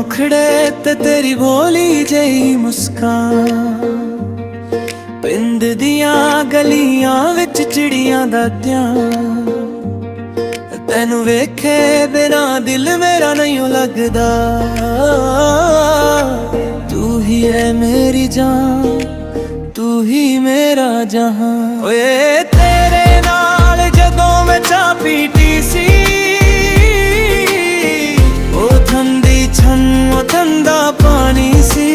मुखड़े ते तेरी भोली जही मुस्कान, पिंड दियां गलियां विच चिड़ियां दा ध्यान। तैनू वेखे बिना दिल मेरा नहीं लगदा, तू ही है मेरी जान, तू ही मेरा जहां। ओए तेरे नाल जदों मैं चाह पीती सी, ओ ठंडी छन ओ ठंडा पानी सी।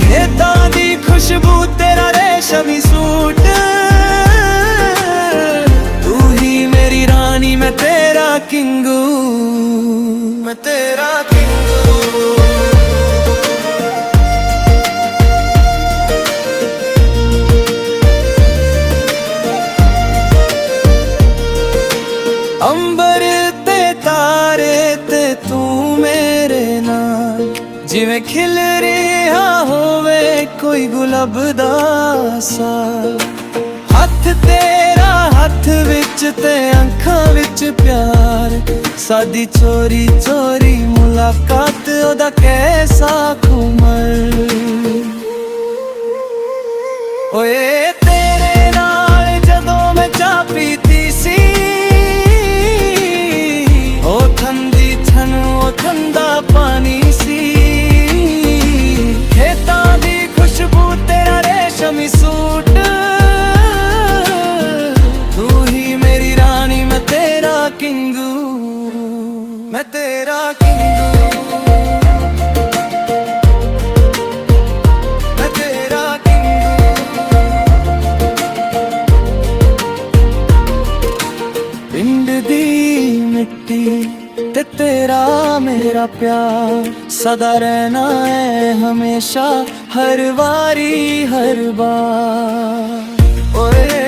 खेतां दी खुशबू तेरा रेशमी सूट, तू ही मेरी रानी मैं तेरा किंगू, मैं तेरा किंगू। अंबर ते तारे ते तू मेरे नाल, जिवें खिल रिहा होवे कोई गुलाब दा साल। हथ तेरा हथ विच ते अखां विच प्यार, साडी चोरी चोरी मुलाकात ओदा कैसा खुमर। ओए तेरे नाल जदों मैं चाह पीती सी, ओ ठंडी छन ओ ठंडा पानी सी। खेतां दी खुशबू तेरा रेशमी सूट, तू ही मेरी रानी मैं तेरा किंगू, मैं तेरा किंगू, मैं तेरा किंगू। पिंड दी मिट्टी ते तेरा मेरा प्यार, सदा रहना है हमेशा हर बारी हर बार। ओए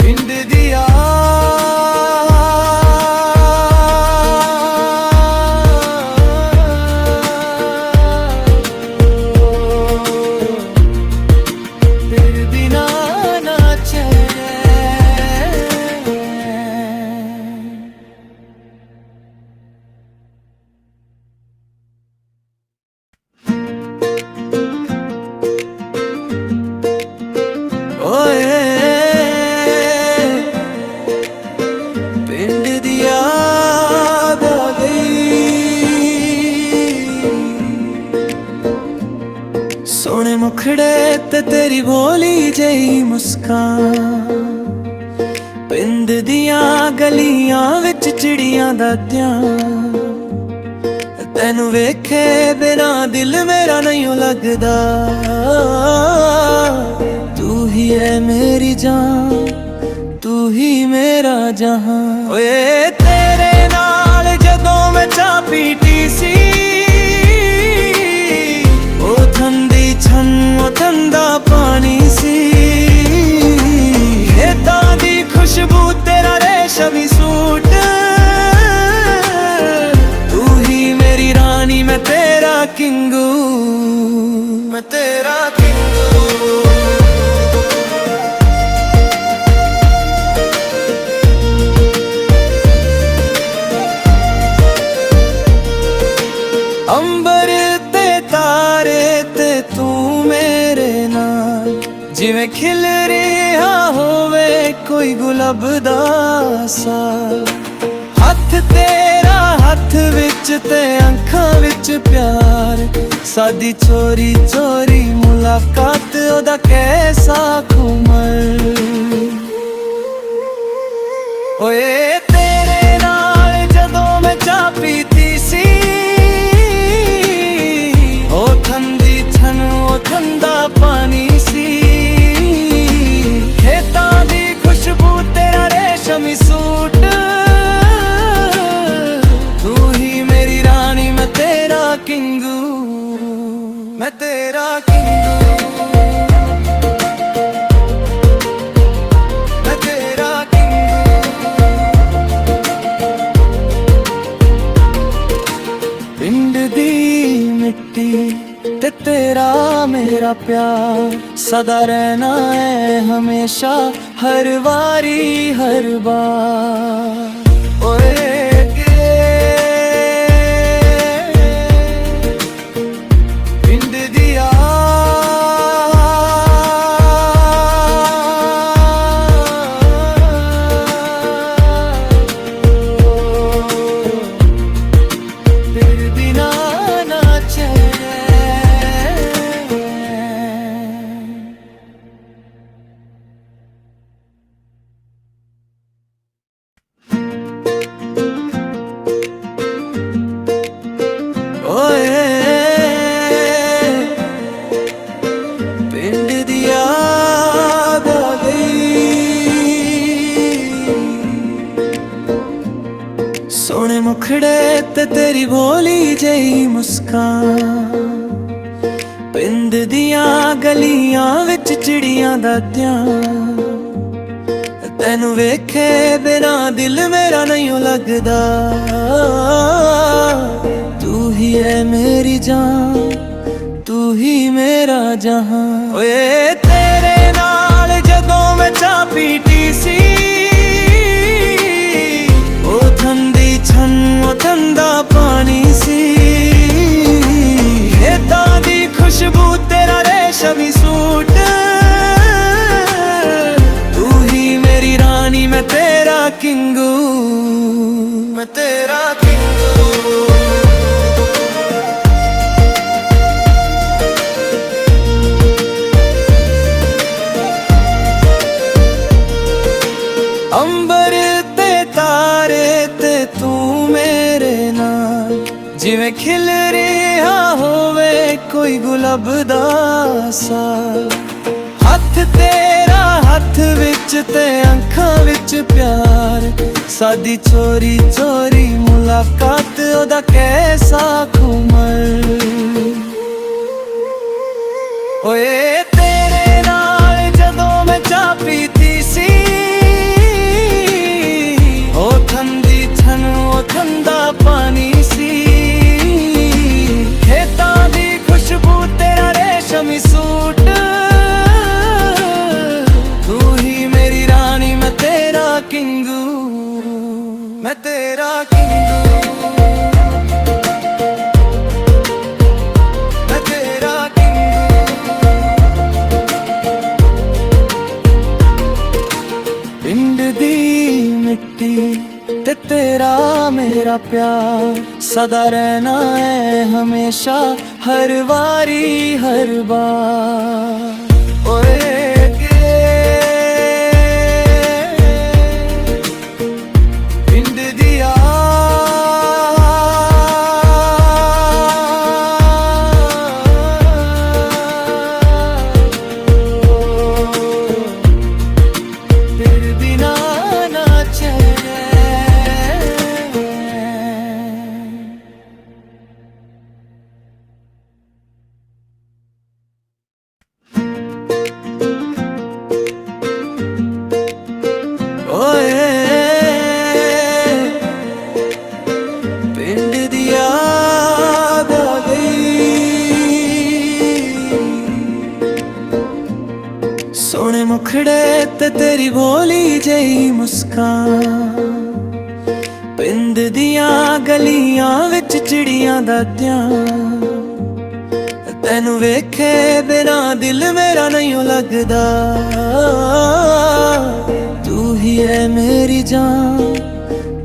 पिंड दिया तेरे बिना ना चैन। ओए पिंड दी याद आ गई, सोने मुखड़े ते तेरी भोली जही मुस्कान। पिंड दियां गलियां विच चिड़ियां दा ध्यान, तैनू वेखे बिना दिल मेरा नहीं लगदा, तू ही है मेरी जान, तू ही मेरा जहां। ओए तेरे नाल जदों मैं चाह पीती सी, ओ ठंडी छन ओ ठंडा पानी सी। खेतां दी खुशबू तेरा रेशमी सूट, तू ही मेरी रानी मैं तेरा किंगू, मैं तेरा किंगू। अंबर ते तारे ते तू मेरे नाल, जिवें खिल रिहा होवे कोई गुलाब दा साल। हथ तेरा हथ विच ते अखां विच प्यार, साडी चोरी चोरी मुलाकात ओदा कैसा खुमर। ओए तेरे नाल जदों मैं चाह पीती सी, ओ ठंडी छन ओ ठंडा पानी सी। खेतां दी खुशबू तेरा रेशमी सूट, तू ही मेरी रानी मैं तेरा किंगू, मैं तेरा किंगू, मैं तेरा किंगू। तेरा मेरा प्यार सदा रहना है हमेशा, हर बारी हर बार। ओए पिंड दिया तेरे बिना ना चैन। ओए पिंड दी याद आ गई, सोने मुखड़े ते तेरी भोली जही मुस्कान। पिंड दियां गलियां विच चिड़ियां दा ध्यान, तैनू वेखे बिना दिल मेरा नहीं लगदा। तू ही है मेरी जान, तू ही मेरा जहां। ओए तेरे नाल जदों मैं चाह पीती सी, ओ ठंडी छन ओ ठंडा पानी सी। खेतां दी खुशबू तेरा रेशमी सूट, तू ही मेरी रानी मैं तेरा किंगू, मैं तेरा किंगू। अंबर ते तारे ते तू मेरे नाल, जिवें खिल रिहा होवे कोई गुलाब दा साल। हथ तेरा हथ विच ते अखां विच प्यार, सादी चोरी चोरी मुलाकात ओदा कैसा खुमर। ओए तेरे नाल जदों मैं चाह पीती सी, ओ ठंडी छन ओ ठंडा पानी सी। खेतां दी खुशबू तेरा रेशमी सूट, तू ही मेरी रानी मैं तेरा किंगू, मैं तेरा किंगू, मैं तेरा किंगू। पिंड दी मिट्टी ते तेरा मेरा प्यार सदा रहना है हमेशा, हर बारी हर बार। ओए पिंड दिया तेरे बिना ना चैन। ओए पिंड दी याद आ गई, सोने मुखड़े ते तेरी भोली जही मुस्कान। पिंड दियां गलियां विच चिड़ियां दा ध्यान, तैनू वेखे बिना दिल मेरा नहीं लगदा। तू ही है मेरी जान,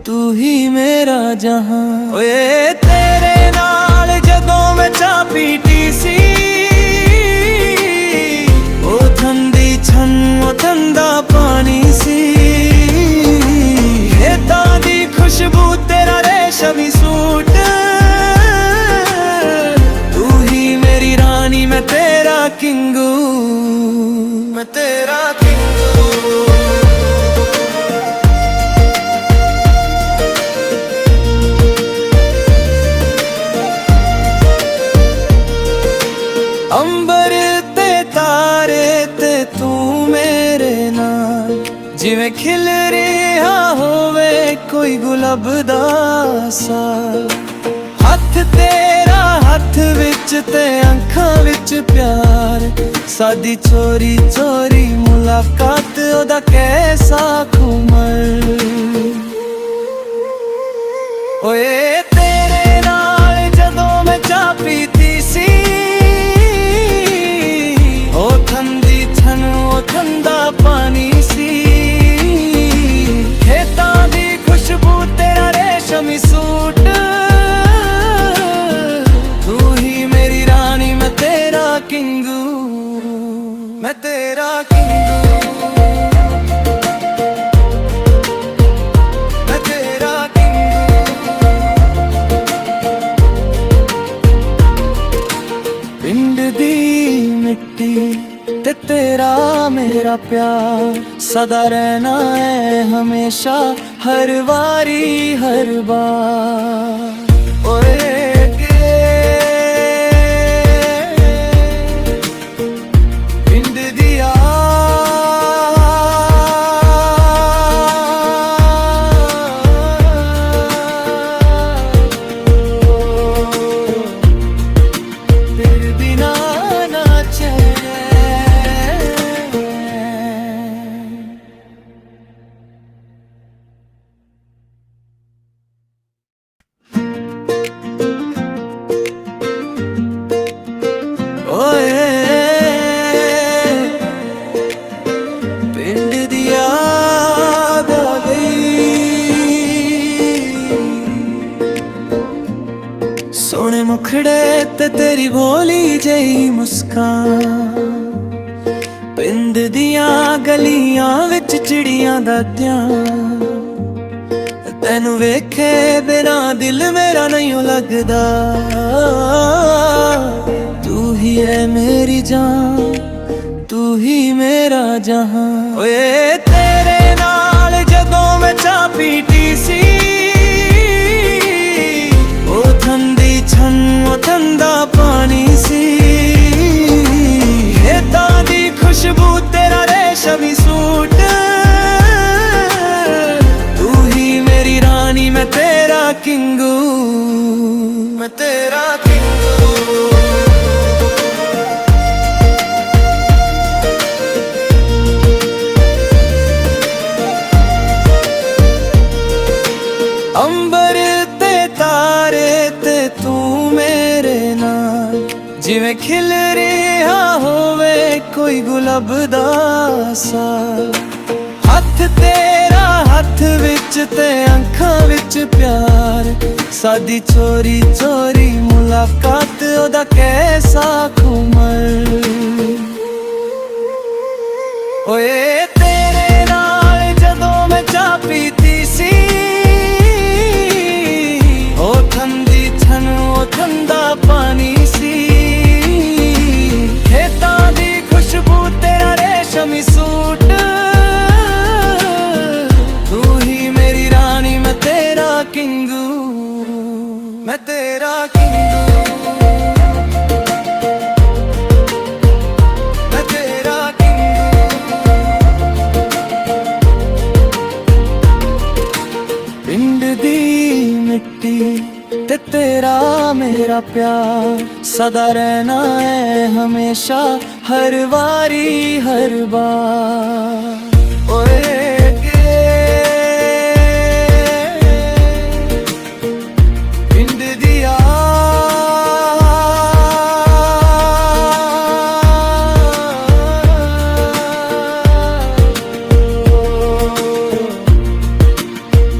तू ही मेरा जहां। ओए तेरे नाल जदों मैं चाह पीती सी, ओ ठंडी छन ओ ठंडा पानी सी। खेतां दी खुशबू तेरा रेशमी सूट, तू ही मेरी रानी मैं तेरा किंगू, मैं तेरा किंगू। अंबर ते तारे ते तू मेरे नाल, जिवें खिल रिहा होवे कोई गुलाब दा साल। हथ तेरा हथ विच ते अखां विच प्यार, सादी चोरी चोरी मुलाकात ओदा कैसा खुमर। ओए तेरे नाल जदों मैं चाह पीती सी, ओ ठंडी ठन ओ ठंडा पानी सी, खेतां दी खुशबू तेरा रेशमी सूट, तू ही मेरी रानी मैं तेरा किंगू, मैं तेरा किंगू, मैं तेरा किंगू। पिंड दी मिट्टी ते तेरा मेरा प्यार, सदा रहना है हमेशा हर वारी हर बार। ओए पिंड दिया तेरे बिना ना चैन। ओए पिंड दी याद आ गई, सोने मुखड़े ते तेरी भोली जही मुस्कान, पिंड दियां गलियां विच चिड़ियां दा ध्यान, तैनू वेखे बिना दिल मेरा नहीं लगदा, तू ही है मेरी जान, तू ही मेरा जहां। ओए तेरे नाल जदों मैं चाह पीती सी, ओ ठंडी छन ओ ठंडा पानी सी, खेतां दी खुशबू तेरा रेशमी सूट, तू ही मेरी रानी मैं तेरा किंगू, मैं तेरा किंगू। अंबर ते तारे ते तू मेरे नाल, जिवें खिल रिहा होवे कोई गुलाब दा साल, हथ तेरा हथ विच ते अखां विच प्यार, सादी चोरी चोरी मुलाकात ओदा कैसा खुमर। ओए तेरे नाल जदों मैं चाह पीती सी, ओ ठंडी ठन ओ ठंडा पानी सी, खेतां दी खुशबू तेरा रेशमी सूट, तू ही मेरी रानी मैं तेरा किंगू, मैं तेरा किंगू, मैं तेरा किंगू। पिंड दी मिट्टी ते तेरा मेरा प्यार, सदा रहना है हमेशा हर वारी हर बार। ओए पिंड दिया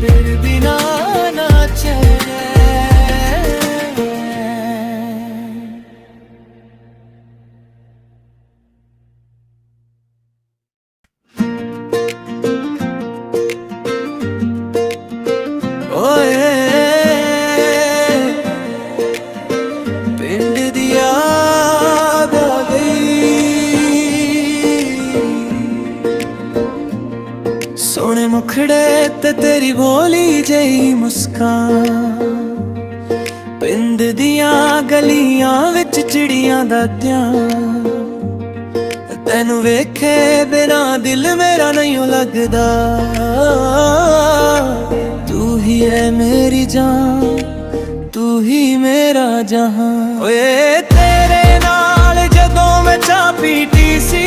तेरे बिना ना चैन। ओए पिंड दी याद आ गई, सोने मुखड़े ते तेरी भोली जही मुस्कान, पिंड दियां गलियां विच चिड़ियां दा ध्यान, तैनू वेखे बिना दिल मेरा नहीं लगदा, तू ही है मेरी जान, तू ही मेरा जहां। ओए तेरे नाल जदों मैं चाह पीती सी,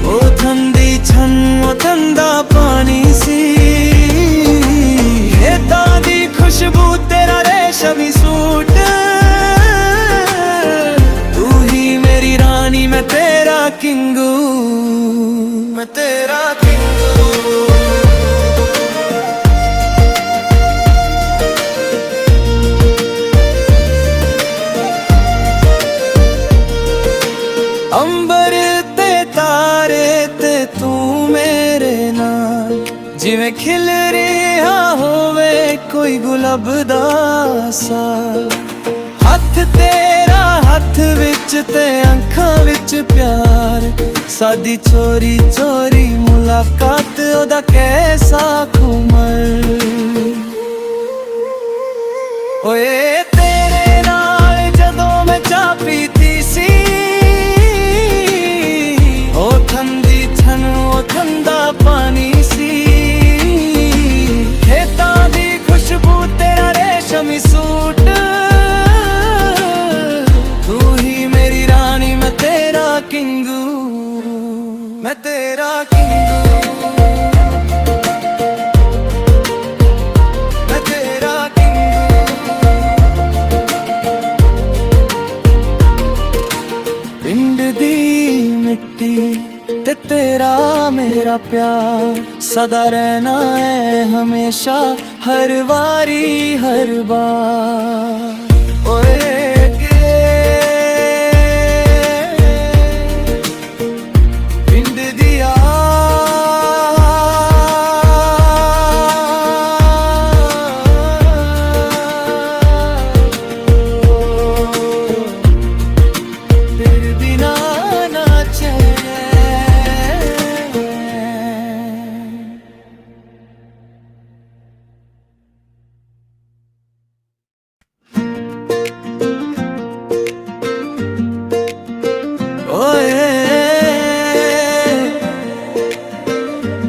ओ ठंडी छन ओ ठंडा पानी सी। खेतां दी खुशबू तेरा रेशमी सूट, तू ही मेरी रानी मैं तेरा किंगू, मैं तेरा किंगू। अंबर ते तारे ते तू मेरे नाल, जिवें खिल रिहा होवे कोई गुलाब दा साल। हथ तेरा हथ विच ते अखां विच प्यार, साडी चोरी चोरी मुलाकात ओदा कैसा खुमर। ओए तेरे नाल जदों मैं चाह पीती सी, ओ ठंडी छन ओ ठंडा पानी सी। खेतां दी खुशबू तेरा रेशमी सूट, तू ही मेरी रानी मैं तेरा किंगू, मैं तेरा किंगू, मैं तेरा किंगू। पिंड दी मिट्टी ते तेरा मेरा प्यार, सदा रहना है हमेशा हर वारी हर बार। ओए पिंड दिया तेरे बिना ना चैन। ओए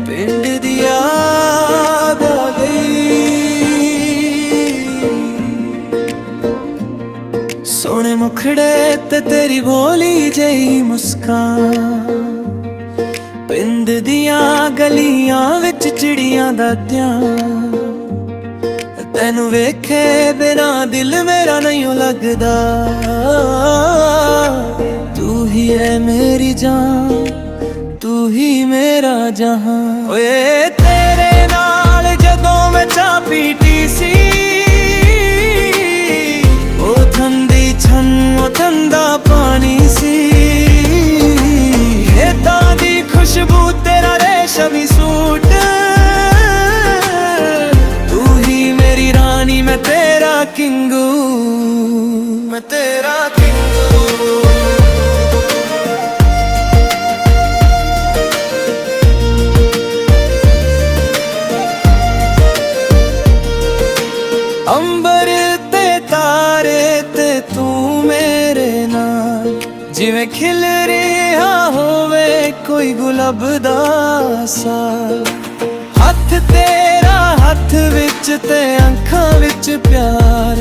पिंड दी याद आ गई, सोने मुखड़े ते तेरी भोली जही मुस्कान। पिंड दियां गलियां विच चिड़ियां दा ध्यान, तैनू वेखे बिना दिल मेरा नहीं लगदा। तू ही है मेरी जान, तू ही मेरा जहां। ओए तेरे नाल जदों मैं चाह पीती सी, ओ ठंडी छन ओ ठंडा पानी सी। खेतां दी खुशबू तेरा रेशमी सूट, तू ही मेरी रानी मैं तेरा किंगू, मैं तेरा किंगू। अंबर ते तारे ते तू मेरे नाल, जिवें खिल रिहा होवे कोई गुलाब दा साल। हथ तेरा हथ विच ते अखां विच प्यार,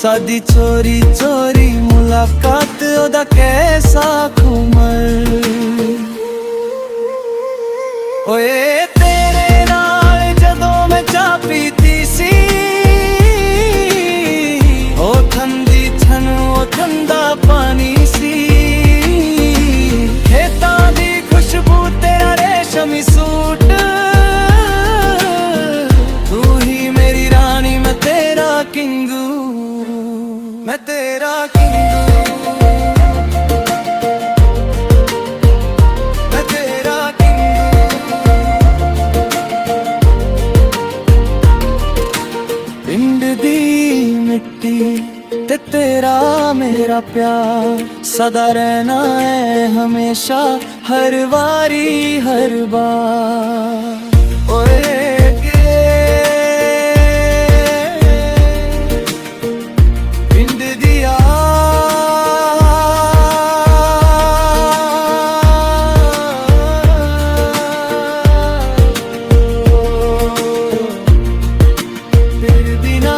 साडी चोरी चोरी मुलाकात ओदा कैसा खुमर। ओए तेरे नाल जदों मैं चाह पीती सी, ओ ठंडी छन ओ ठंडा पानी सी। खेतां दी खुशबू तेरा रेशमी सूट, तू ही मेरी रानी मैं तेरा किंगू, मैं तेरा किंगू, मैं तेरा किंगू। पिंड दी मिट्टी ते तेरा मेरा प्यार, सदा रहना है हमेशा हर वारी हर बार। ओए पिंड दिया तेरे बिना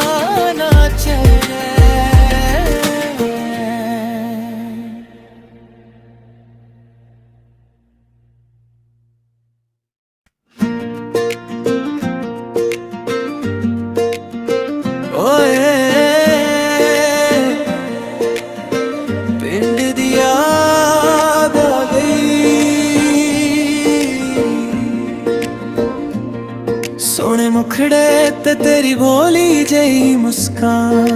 ਮੁਖੜੇ ਤੇ ਤੇਰੀ ਭੋਲੀ ਜਿਹੀ ਮੁਸਕਾਨ,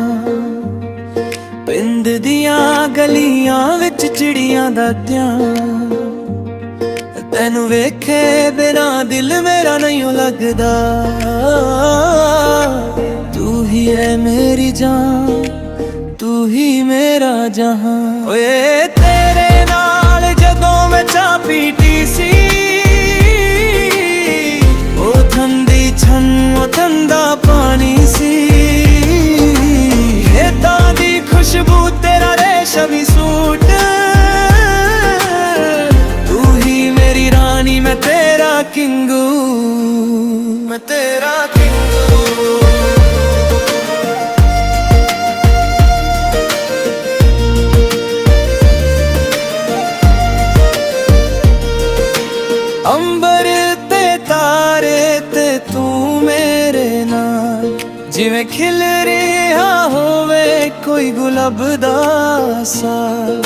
ਪਿੰਡ ਦੀਆਂ ਗਲੀਆਂ ਵਿੱਚ ਚਿੜੀਆਂ ਦਾ ਧਿਆਨ, ਤੈਨੂੰ ਵੇਖੇ ਬਿਨਾ ਦਿਲ ਮੇਰਾ ਨਹੀਂ ਲੱਗਦਾ। ਤੂੰ ਹੀ ਹੈ ਮੇਰੀ ਜਾਨ, ਤੂੰ ਹੀ ਮੇਰਾ ਜਹਾਨ। ਓਏ ਤੇਰੇ ਨਾਲ ਜਦੋਂ ਮੈਂ ਚਾਹ ਪੀਤੀ ਸੀ, ਉਹ ਠੰਡੀ ਛੰਨ ਉਹ ਠੰਡਾ ਪਾਣੀ ਸੀ, ਖੇਤਾਂ ਦੀ ਖੁਸ਼ਬੂ ਤੇਰਾ ਰੇਸ਼ਮੀ ਸੂਟ, ਤੂੰ ਹੀ ਮੇਰੀ ਰਾਣੀ ਮੈਂ ਤੇਰਾ ਕਿੰਗੂ, ਮੈਂ ਤੇਰਾ ਕਿੰਗੂ। ਅੰਬਰ ਤੇ ਤਾਰੇ ਤੇ ਤੂੰ ਮੇਰੇ ਨਾਲ, ਜਿਵੇਂ ਖਿਲ ਰਿਹਾ ਹੋਵੇ ਕੋਈ ਗੁਲਾਬ ਦਾ ਸਾਲ।